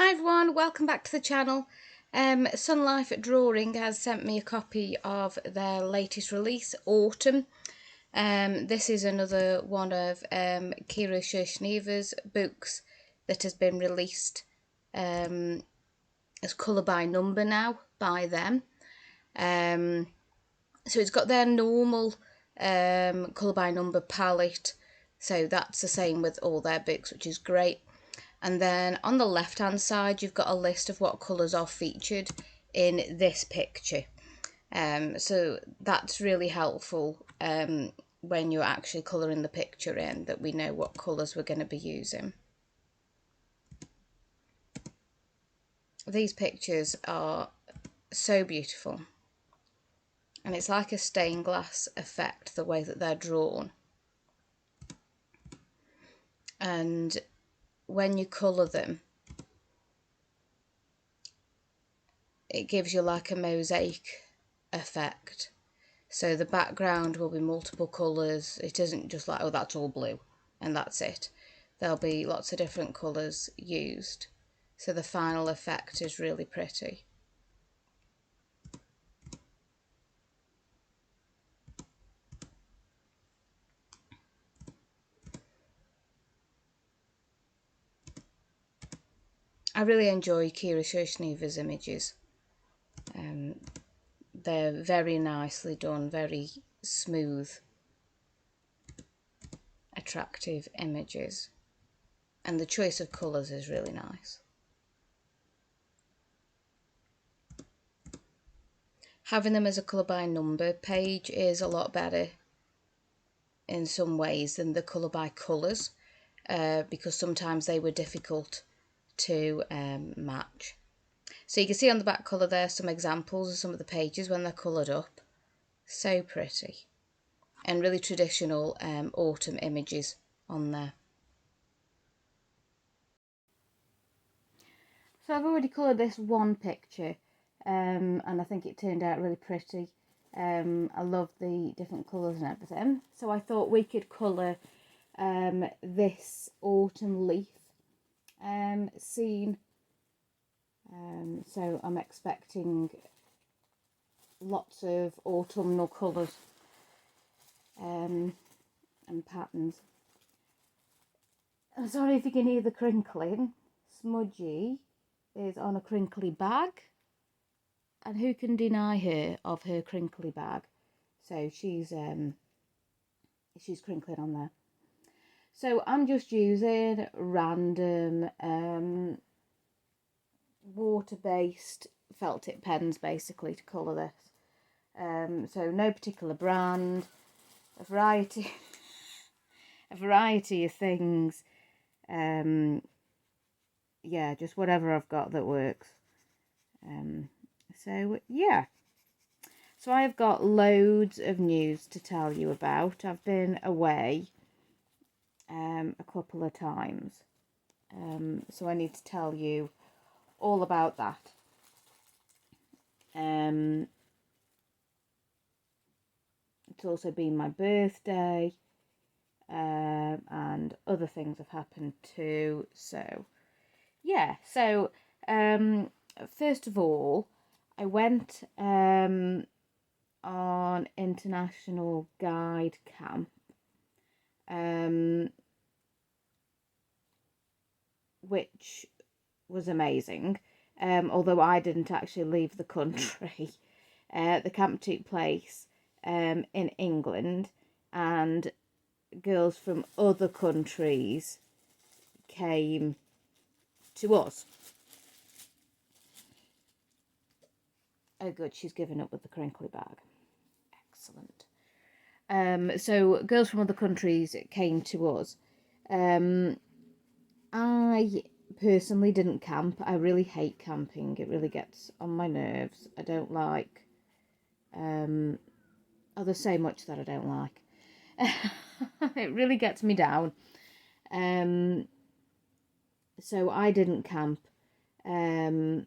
Hi everyone, welcome back to the channel. Sunlife Drawing has sent me a copy of their latest release, Autumn. This is another one of Kira Shishneva's books that has been released as colour by number now by them. So it's got their normal colour by number palette, so that's the same with all their books, which is great. And then on the left hand side you've got a list of what colours are featured in this picture. So that's really helpful when you're actually colouring the picture in, that we know what colours we're going to be using. These pictures are so beautiful, and it's like a stained glass effect the way that they're drawn. And when you colour them, it gives you like a mosaic effect. So the background will be multiple colours. It isn't just like, oh, that's all blue and that's it. There'll be lots of different colours used. So the final effect is really pretty. I really enjoy Kira Shishneva's images. They're very nicely done, very smooth, attractive images. And the choice of colours is really nice. Having them as a colour by number page is a lot better in some ways than the colour by colours, because sometimes they were difficult to match. So you can see on the back cover there some examples of some of the pages when they're coloured up. So pretty, and really traditional autumn images on there. So I've already coloured this one picture, and I think it turned out really pretty. I love the different colours and everything. So I thought we could colour this autumn leaf scene. So I'm expecting lots of autumnal colours and patterns. I'm sorry if you can hear the crinkling. Smudgy is on a crinkly bag, and who can deny her of her crinkly bag? So she's crinkling on there. So I'm just using random water-based felt tip pens basically to colour this. So no particular brand, a variety of things. Yeah, just whatever I've got that works. So yeah, so I've got loads of news to tell you about. I've been away a couple of times, so I need to tell you all about that. It's also been my birthday, and other things have happened too. So yeah, so first of all, I went on international guide camp, which was amazing. Although I didn't actually leave the country. The camp took place in England, and girls from other countries came to us. Oh good, she's given up with the crinkly bag. Excellent. So girls from other countries came to us. I personally didn't camp. I really hate camping. It really gets on my nerves. I don't like there's so much that I don't like. It really gets me down. So I didn't camp. I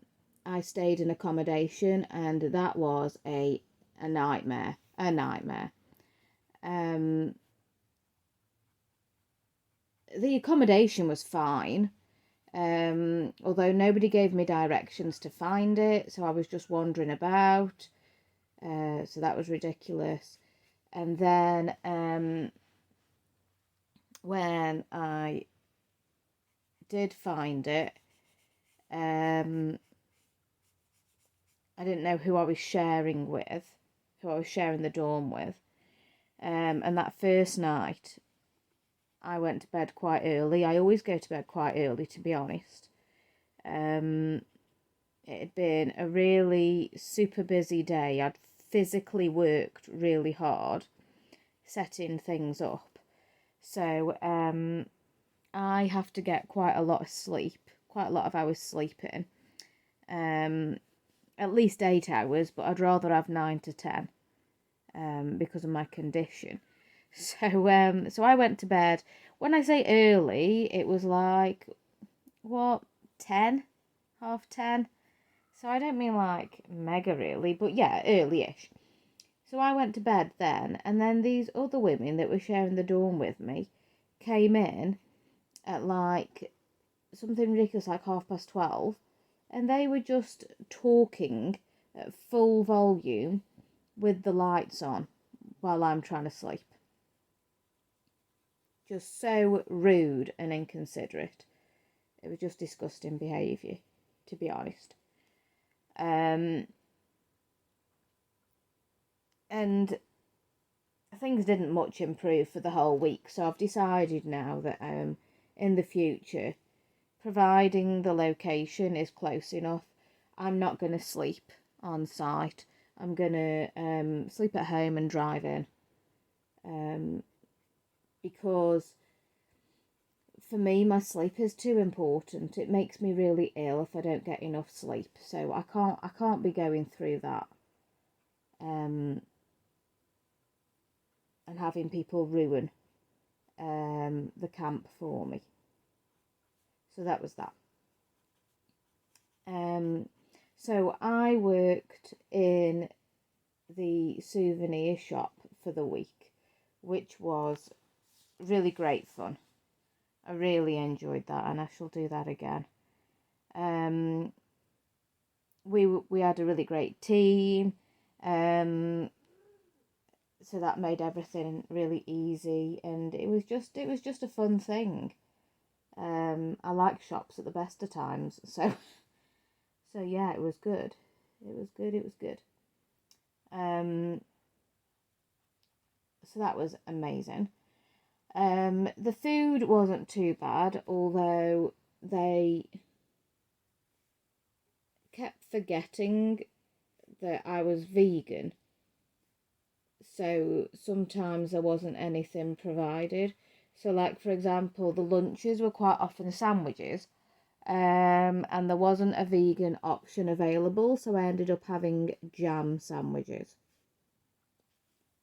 stayed in accommodation, and that was a nightmare. A nightmare. The accommodation was fine. Although nobody gave me directions to find it, so I was just wandering about. So that was ridiculous. And then when I did find it, I didn't know who I was sharing with, who I was sharing the dorm with. And that first night, I went to bed quite early. I always go to bed quite early, to be honest. It had been a really super busy day. I'd physically worked really hard setting things up. So I have to get quite a lot of sleep, quite a lot of hours sleeping. At least 8 hours, but I'd rather have 9 to 10 because of my condition. So I went to bed. When I say early, it was like, what, 10? Half 10? So I don't mean like mega early, but yeah, early-ish. So I went to bed then, and then these other women that were sharing the dorm with me came in at like something ridiculous, like 12:30, and they were just talking at full volume with the lights on while I'm trying to sleep. Just so rude and inconsiderate. It was just disgusting behaviour, to be honest. And things didn't much improve for the whole week, so I've decided now that in the future, providing the location is close enough, I'm not going to sleep on site. I'm going to sleep at home and drive in. Because for me, my sleep is too important. It makes me really ill if I don't get enough sleep. So I can't be going through that. And having people ruin the camp for me. So that was that. So I worked in the souvenir shop for the week, which was really great fun. I really enjoyed that, and I shall do that again. We had a really great team, so that made everything really easy, and it was just a fun thing. I like shops at the best of times, so yeah, it was good. It was good. So that was amazing. The food wasn't too bad, although they kept forgetting that I was vegan. So sometimes there wasn't anything provided. So, like, for example, the lunches were quite often sandwiches, and there wasn't a vegan option available, so I ended up having jam sandwiches.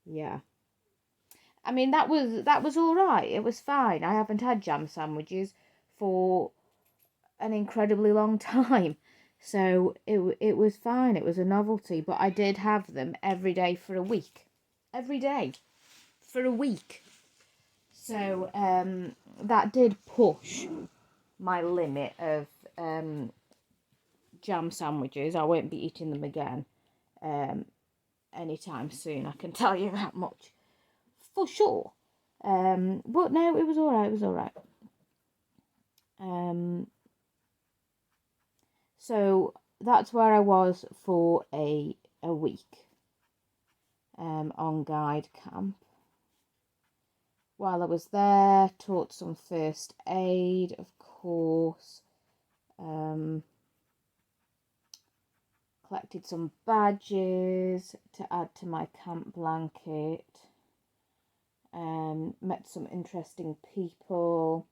Yeah. I mean, that was all right. It was fine. I haven't had jam sandwiches for an incredibly long time. So it was fine. It was a novelty, but I did have them every day for a week. Every day for a week. So that did push my limit of jam sandwiches. I won't be eating them again anytime soon. I can tell you that much for sure. But no, it was all right. It was all right. So that's where I was for a week on guide camp. While I was there, taught some first aid, of course. Collected some badges to add to my camp blanket. Met some interesting people.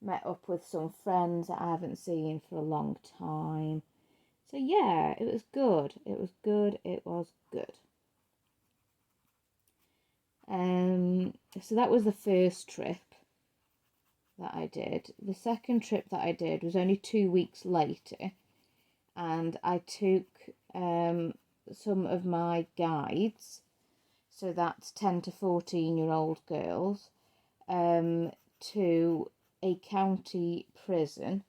Met up with some friends that I haven't seen for a long time. So yeah, it was good. It was good. It was good. So that was the first trip that I did. The second trip that I did was only 2 weeks later, and I took some of my guides, so that's 10 to 14-year-old girls, to a county prison.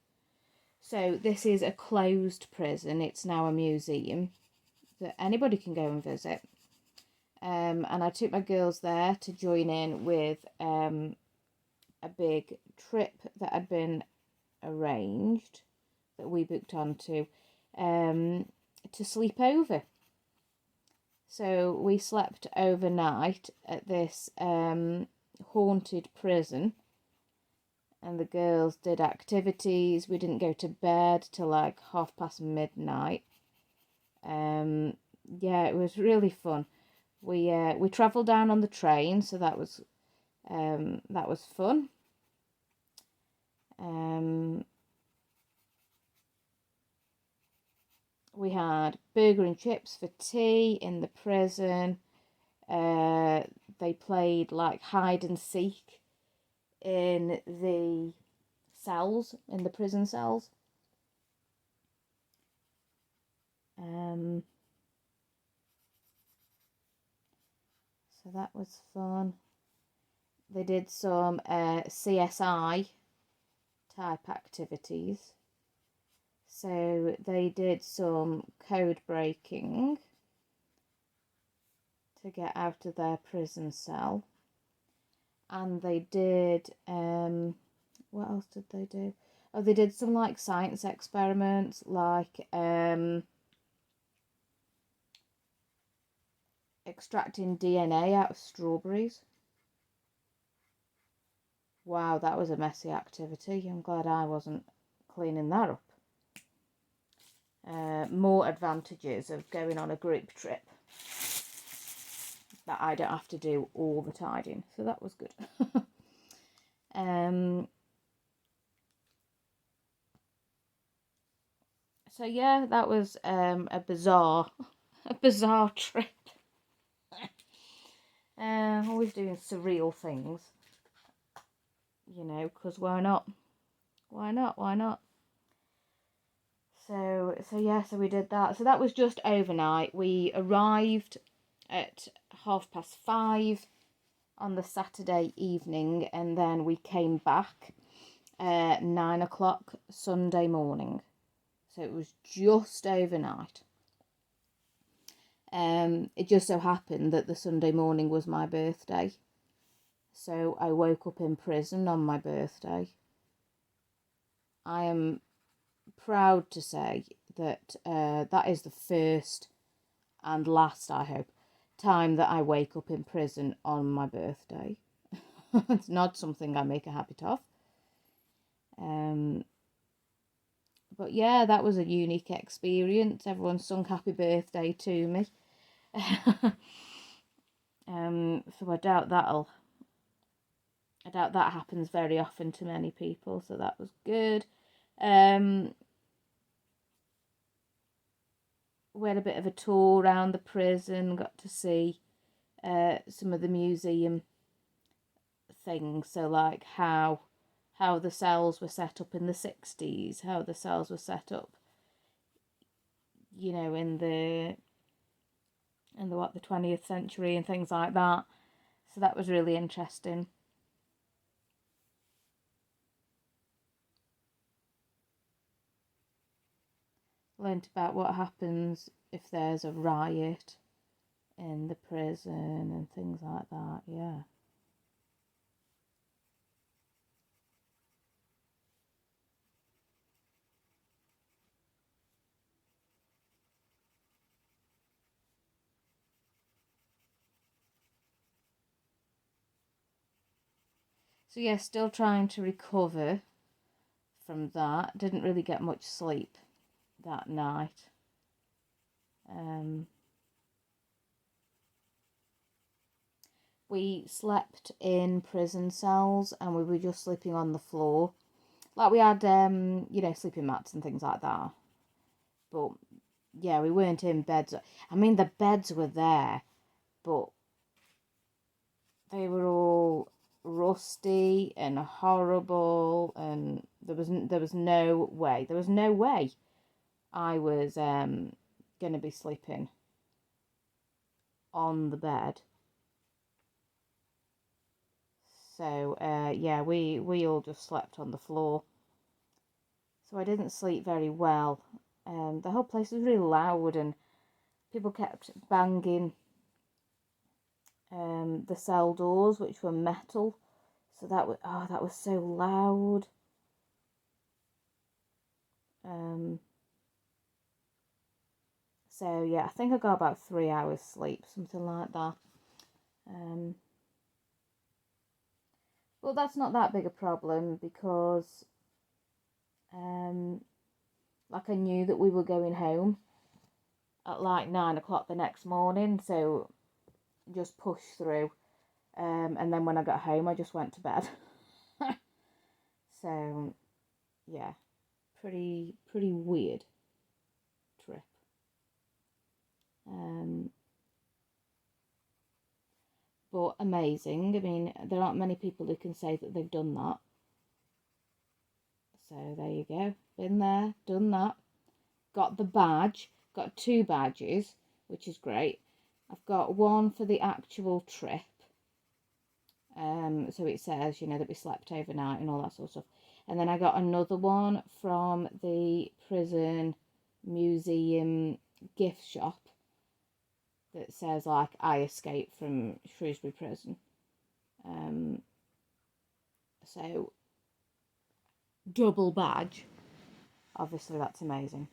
So this is a closed prison. It's now a museum that anybody can go and visit. And I took my girls there to join in with a big trip that had been arranged, that we booked onto, to sleep over. So we slept overnight at this haunted prison, and the girls did activities. We didn't go to bed till like midnight. Yeah, it was really fun. We travelled down on the train, so that was fun. We had burger and chips for tea in the prison. They played like hide and seek in the cells, in the prison cells. So that was fun. They did some CSI type activities. So they did some code breaking to get out of their prison cell. And they did, what else did they do? Oh, they did some like science experiments, like extracting DNA out of strawberries. Wow, that was a messy activity. I'm glad I wasn't cleaning that up. More advantages of going on a group trip, that I don't have to do all the tidying, so that was good. So yeah, that was a bizarre trip. Always doing surreal things, you know, because why not? Why not? Why not? So yeah, so we did that. So that was just overnight. We arrived at 5:30 on the Saturday evening, and then we came back at 9 o'clock Sunday morning. So it was just overnight. It just so happened that the Sunday morning was my birthday. So I woke up in prison on my birthday. I am proud to say that that is the first and last, I hope, time that I wake up in prison on my birthday. It's not something I make a habit of. But yeah, that was a unique experience. Everyone sung happy birthday to me. So I doubt that happens very often to many people, so that was good. We had a bit of a tour around the prison, got to see some of the museum things, so like how the cells were set up in the 60s, how the cells were set up, you know, in the 20th century and things like that. So that was really interesting. Learned about what happens if there's a riot in the prison and things like that, yeah. So yeah, still trying to recover from that. Didn't really get much sleep that night. We slept in prison cells and we were just sleeping on the floor. Like we had, you know, sleeping mats and things like that. But yeah, we weren't in beds. I mean, the beds were there, but they were all rusty and horrible, and there was no way I was gonna be sleeping on the bed. So yeah, we all just slept on the floor. So I didn't sleep very well. The whole place was really loud, and people kept banging the cell doors, which were metal. So that was so loud. So yeah, I think I got about 3 hours sleep, something like that. But that's not that big a problem because like I knew that we were going home at like 9 o'clock the next morning, so just push through. And then when I got home, I just went to bed. So yeah, pretty weird trip. But amazing. I mean, there aren't many people who can say that they've done that. So there you go. Been there, done that. Got the badge. Got 2 badges, which is great. I've got one for the actual trip. So it says, you know, that we slept overnight and all that sort of stuff. And then I got another one from the prison museum gift shop that says, like, I escaped from Shrewsbury prison. So double badge. Obviously, that's amazing.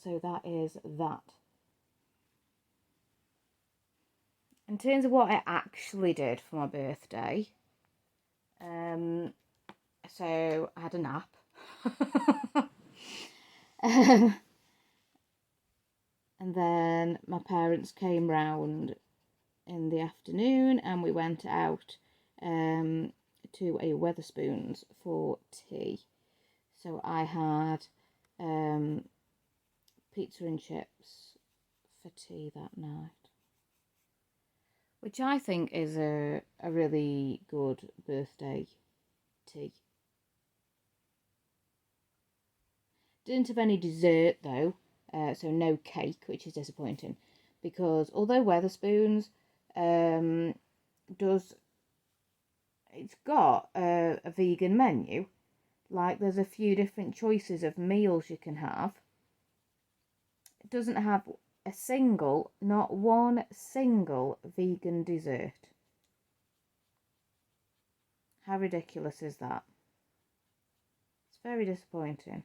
So that is that. In terms of what I actually did for my birthday, so I had a nap. And then my parents came round in the afternoon and we went out to a Wetherspoons for tea. So I had pizza and chips for tea that night, which I think is a really good birthday tea. Didn't have any dessert though, so no cake, which is disappointing, because although Wetherspoons it's got a vegan menu, like there's a few different choices of meals you can have. It doesn't have not one single vegan dessert. How ridiculous is that? It's very disappointing.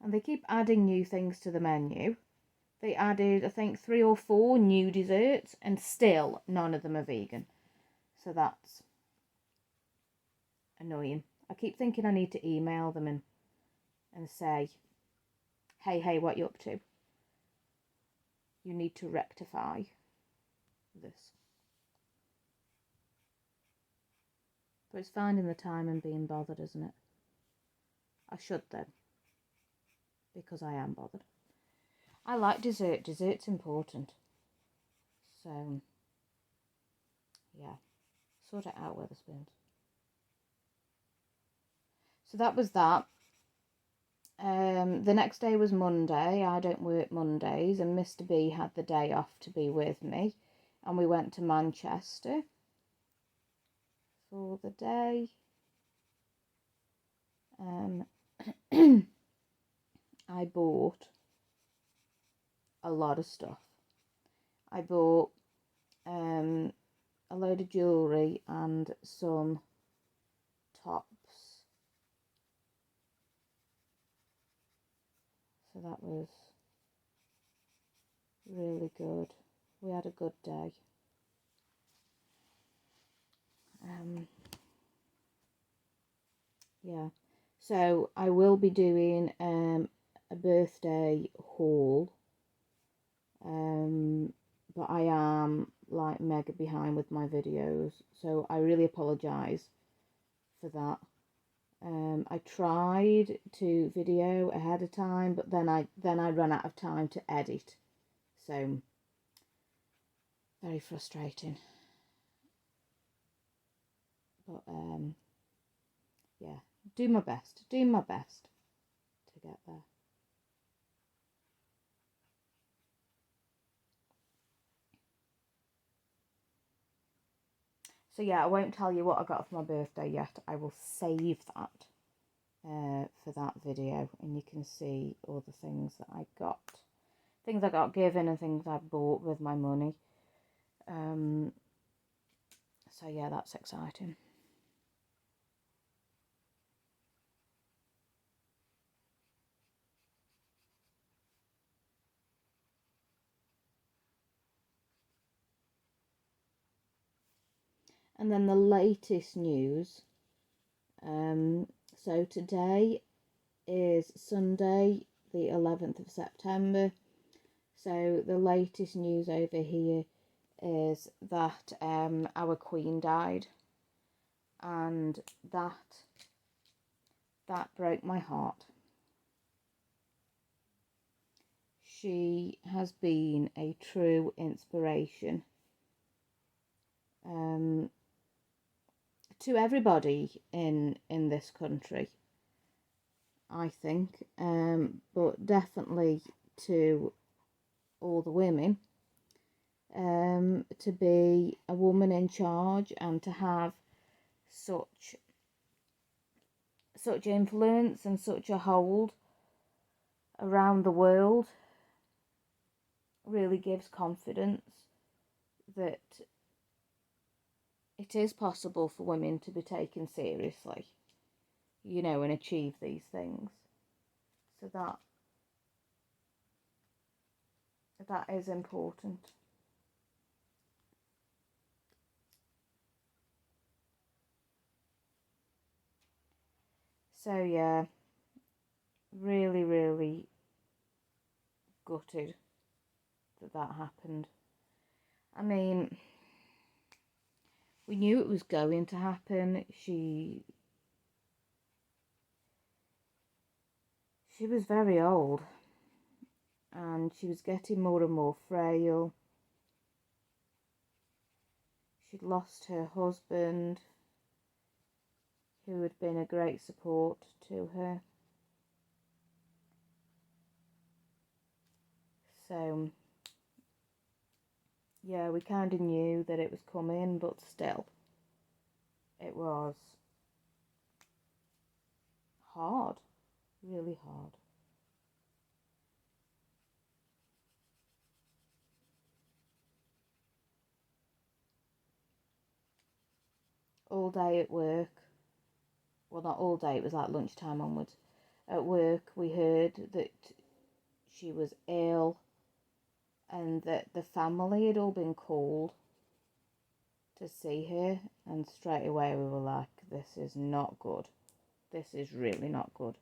And they keep adding new things to the menu. They added, I think, 3 or 4 new desserts, and still none of them are vegan. So that's annoying. I keep thinking I need to email them and say, hey, what you up to? You need to rectify this. But it's finding the time and being bothered, isn't it? I should though, because I am bothered. I like dessert. Dessert's important. So, yeah. Sort it out, Wetherspoons. So that was that. The next day was Monday. I don't work Mondays, and Mr. B had the day off to be with me. And we went to Manchester for the day. I bought a lot of stuff. I bought a load of jewellery and some tops. So that was really good. We had a good day. Yeah. So I will be doing a birthday haul. But I am like mega behind with my videos, so I really apologise for that. I tried to video ahead of time, but then I ran out of time to edit, so very frustrating. But yeah, do my best to get there. So yeah, I won't tell you what I got for my birthday yet. I will save that for that video, and you can see all the things that I got. Things I got given and things I bought with my money. So yeah, that's exciting. And then the latest news. So today is Sunday, the 11th of September. So the latest news over here is that our Queen died, and that broke my heart. She has been a true inspiration to everybody in this country, I think, but definitely to all the women. To be a woman in charge and to have such influence and such a hold around the world really gives confidence that it is possible for women to be taken seriously, you know, and achieve these things. So that is important. So yeah, really, really gutted that happened. I mean, we knew it was going to happen. She was very old, and she was getting more and more frail. She'd lost her husband, who had been a great support to her. So yeah, we kind of knew that it was coming, but still, it was hard, really hard. All day at work, well, not all day, it was like lunchtime onwards. At work, we heard that she was ill and that the family had all been called to see her, and straight away we were like, this is not good. This is really not good.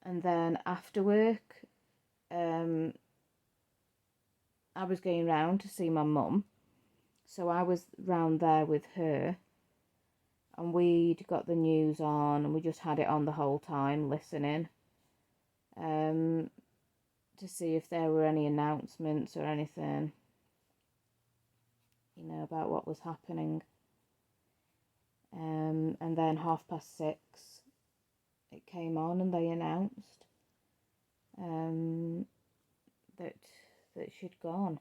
And then after work, I was going round to see my mum, so I was round there with her, and we'd got the news on, and we just had it on the whole time, listening, to see if there were any announcements or anything, you know, about what was happening. And then 6:30, it came on, and they announced that she'd gone.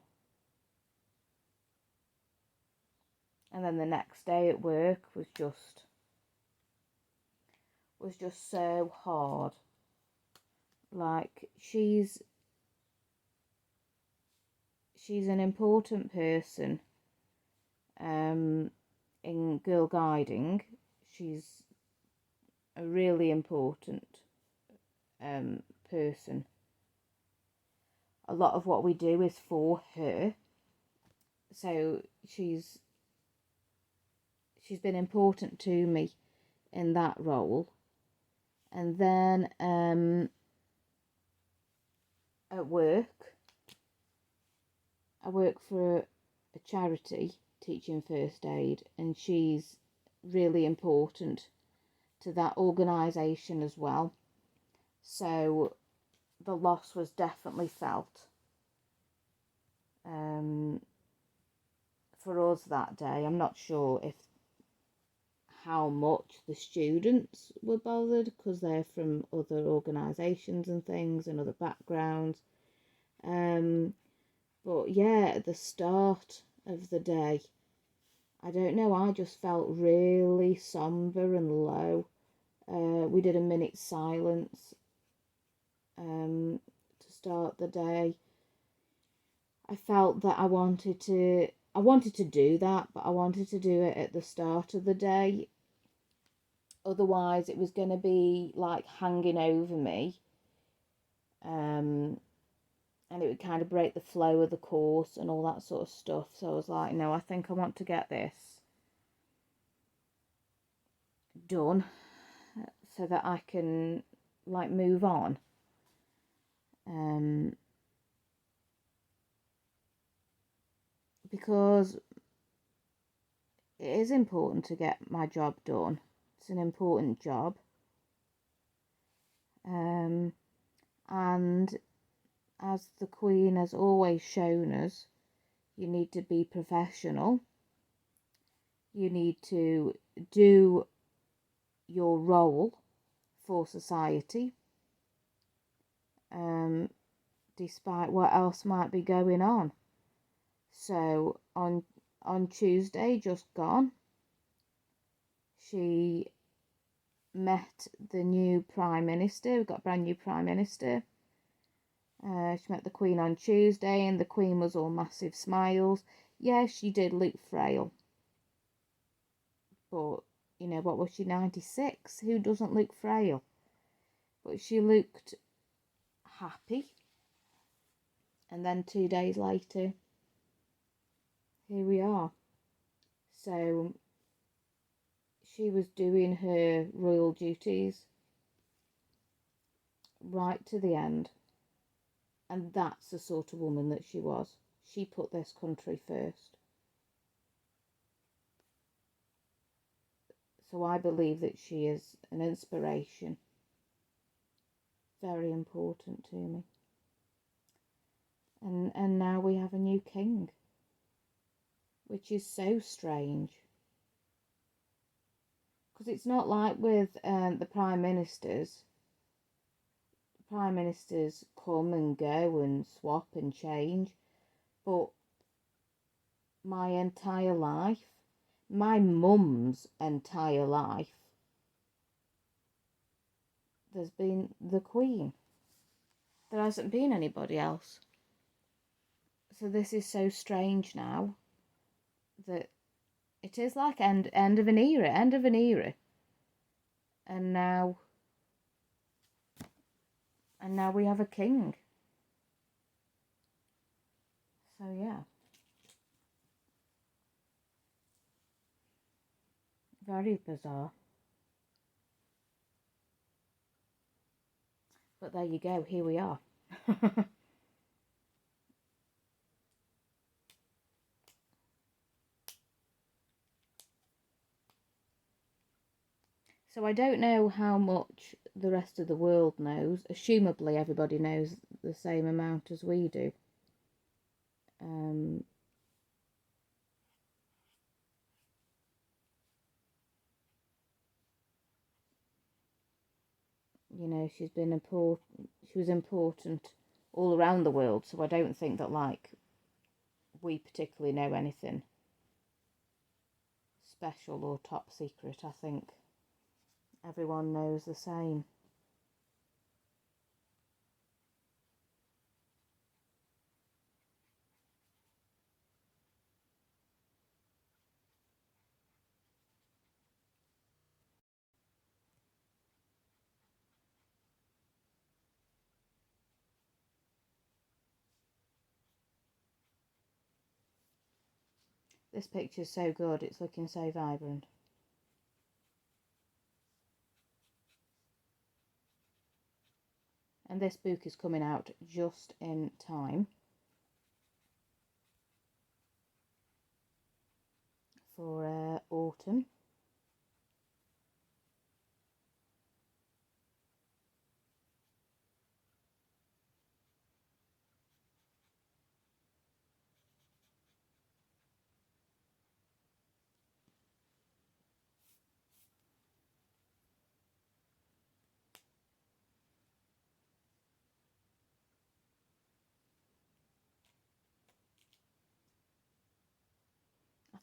And then the next day at work was just so hard. Like, she's an important person in girl guiding. She's a really important person. A lot of what we do is for her, so she's been important to me in that role. And then at work, I work for a charity teaching first aid, and she's really important to that organisation as well. So the loss was definitely felt for us that day. I'm not sure how much the students were bothered, because they're from other organisations and things and other backgrounds. But yeah, at the start of the day, I don't know, I just felt really somber and low. We did a minute's silence to start the day. I felt that I wanted to do that, but I wanted to do it at the start of the day. Otherwise, it was going to be like hanging over me. And it would kind of break the flow of the course and all that sort of stuff. So I was like, no, I think I want to get this done so that I can like move on. Because it is important to get my job done. It's an important job. And as the Queen has always shown us, you need to be professional. You need to do your role for society, despite what else might be going on. So on Tuesday, just gone, she met the new Prime Minister. We've got a brand new Prime Minister. She met the Queen on Tuesday, and the Queen was all massive smiles. Yeah, she did look frail. But, you know, what was she, 96? Who doesn't look frail? But she looked happy. And then 2 days later, here we are. So she was doing her royal duties right to the end. And that's the sort of woman that she was. She put this country first. So I believe that she is an inspiration. Very important to me. And now we have a new king, which is so strange. Because it's not like with the prime ministers. The prime ministers come and go and swap and change. But my entire life, my mum's entire life, there's been the Queen. There hasn't been anybody else. So this is so strange now that it is like end of an era. And now we have a king. So yeah. Very bizarre. But there you go, here we are. So I don't know how much the rest of the world knows. Assumably everybody knows the same amount as we do. You know, she was important all around the world, so I don't think that like we particularly know anything special or top secret. I think everyone knows the same. This picture's so good, it's looking so vibrant. And this book is coming out just in time for autumn.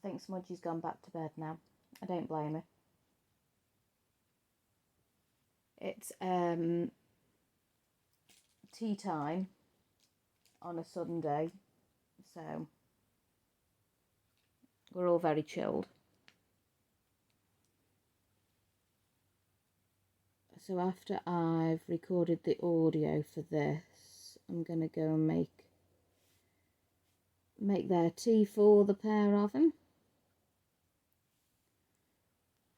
I think Smudgy's gone back to bed now. I don't blame her. It's tea time on a Sunday, so we're all very chilled. So after I've recorded the audio for this, I'm going to go and make their tea for the pair of them.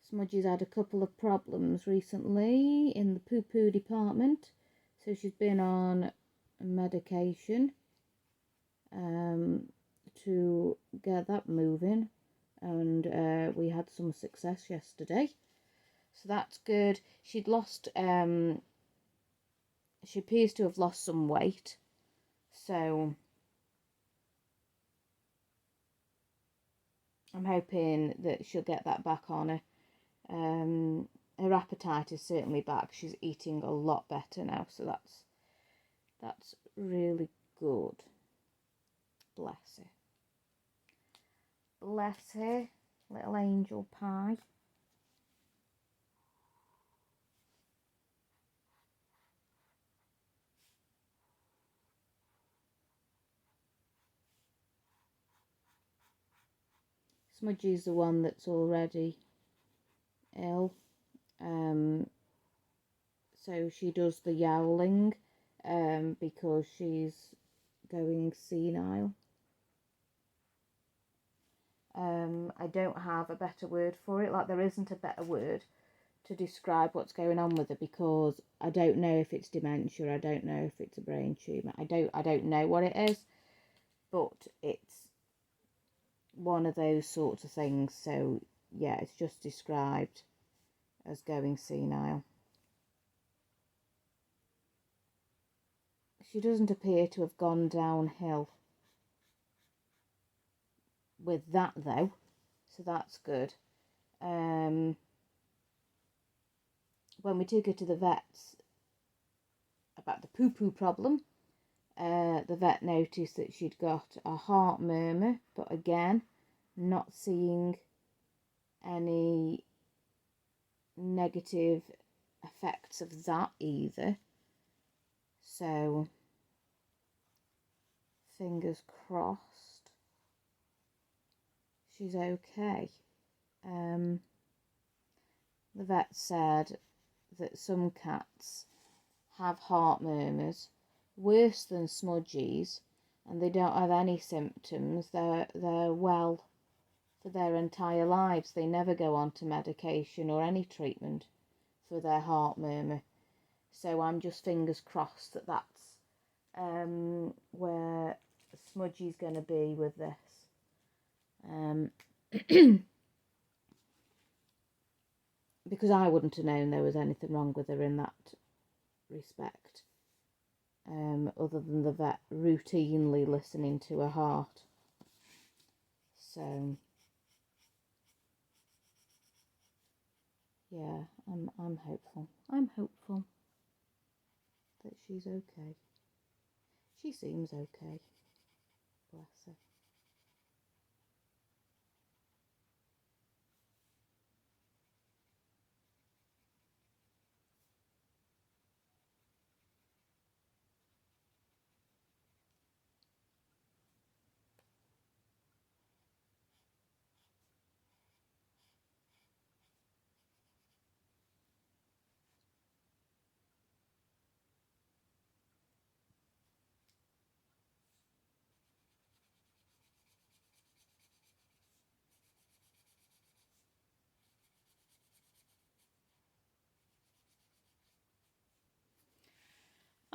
Smudgy's had a couple of problems recently in the poo-poo department, so she's been on medication to get that moving, and we had some success yesterday, so that's good. She'd lost she appears to have lost some weight, so I'm hoping that she'll get that back on her. Her appetite is certainly back. She's eating a lot better now, so that's really good. Bless her. Bless her, little angel pie. Smudgy's the one that's already ill. So she does the yowling because she's going senile. I don't have a better word for it. Like, there isn't a better word to describe what's going on with her, because I don't know if it's dementia. I don't know if it's a brain tumour. I don't know what it is, but it's one of those sorts of things. So yeah, it's just described as going senile. She doesn't appear to have gone downhill with that though, so that's good. When we took her to the vets about the poo-poo problem, the vet noticed that she'd got a heart murmur, but again, not seeing any negative effects of that either. So, fingers crossed she's okay. The vet said that some cats have heart murmurs worse than Smudgy's, and they don't have any symptoms. They're well for their entire lives. They never go on to medication or any treatment for their heart murmur. So I'm just fingers crossed that that's where Smudgy's going to be with this. Because I wouldn't have known there was anything wrong with her in that respect, other than the vet routinely listening to her heart. So yeah, I'm hopeful. I'm hopeful that she's okay. She seems okay. Bless her.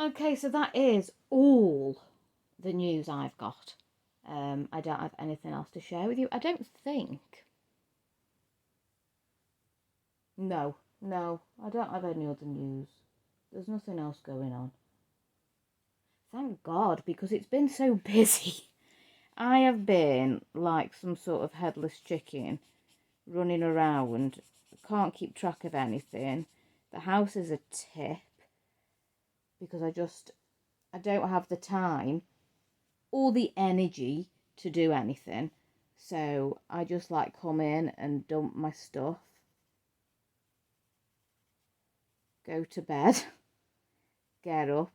Okay, so that is all the news I've got. I don't have anything else to share with you. I don't think. No, I don't have any other news. There's nothing else going on. Thank God, because it's been so busy. I have been like some sort of headless chicken, running around, can't keep track of anything. The house is a tip, because I don't have the time or the energy to do anything. So I just like come in and dump my stuff, go to bed, get up,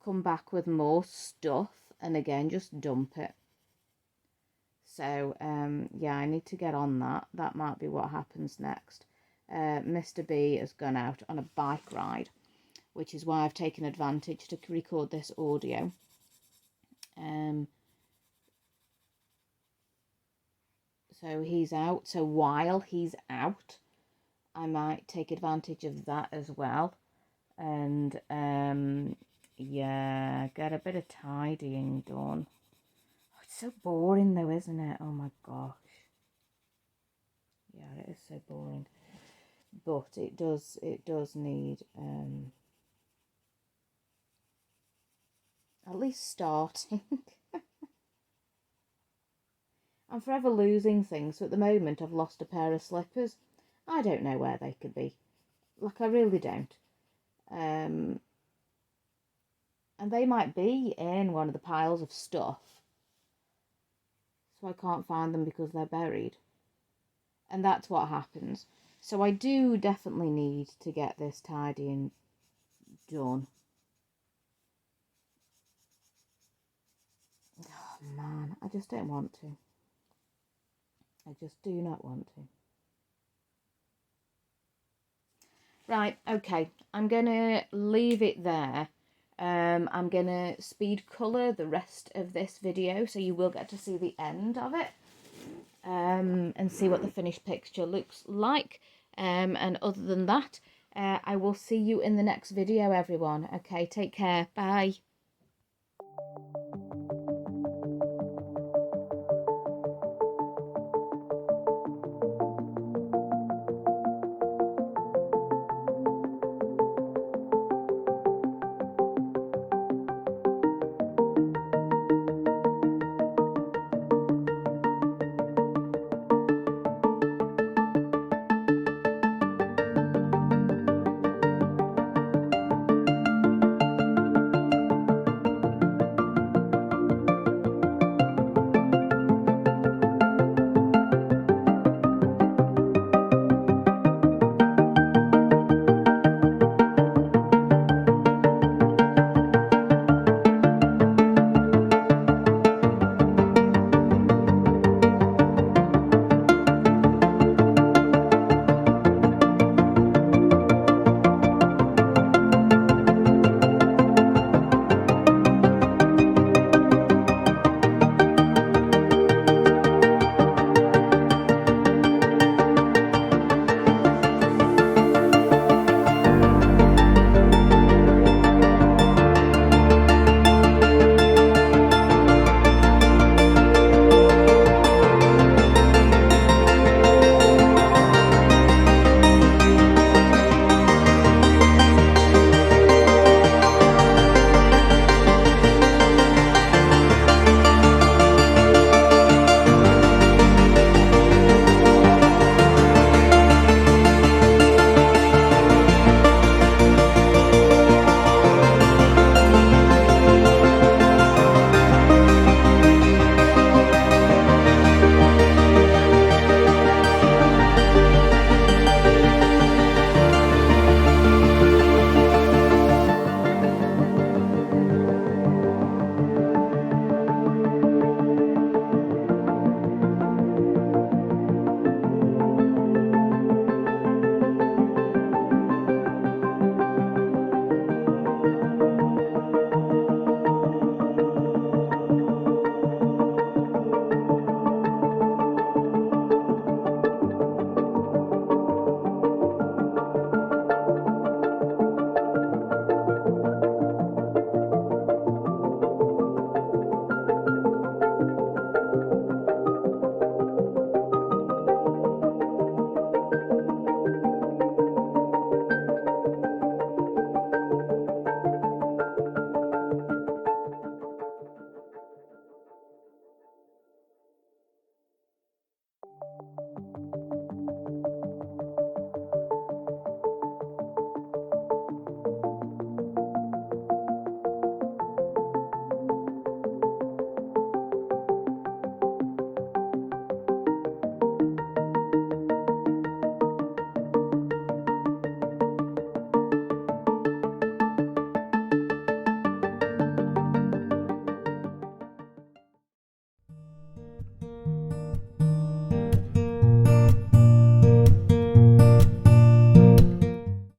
come back with more stuff, and again just dump it. So yeah, I need to get on that. That might be what happens next. Mr. B has gone out on a bike ride, which is why I've taken advantage to record this audio. So he's out. So while he's out, I might take advantage of that as well. And yeah, get a bit of tidying done. Oh, it's so boring though, isn't it? Oh my gosh. Yeah, it is so boring. But it does need at least starting. I'm forever losing things, so at the moment I've lost a pair of slippers. I don't know where they could be. Like, I really don't. And they might be in one of the piles of stuff. So I can't find them because they're buried. And that's what happens. So I do definitely need to get this tidying done. Oh man, I just don't want to. I just do not want to. Right, okay, I'm going to leave it there. I'm going to speed colour the rest of this video, so you will get to see the end of it, and see what the finished picture looks like. And other than that, I will see you in the next video, everyone. Okay, take care. Bye.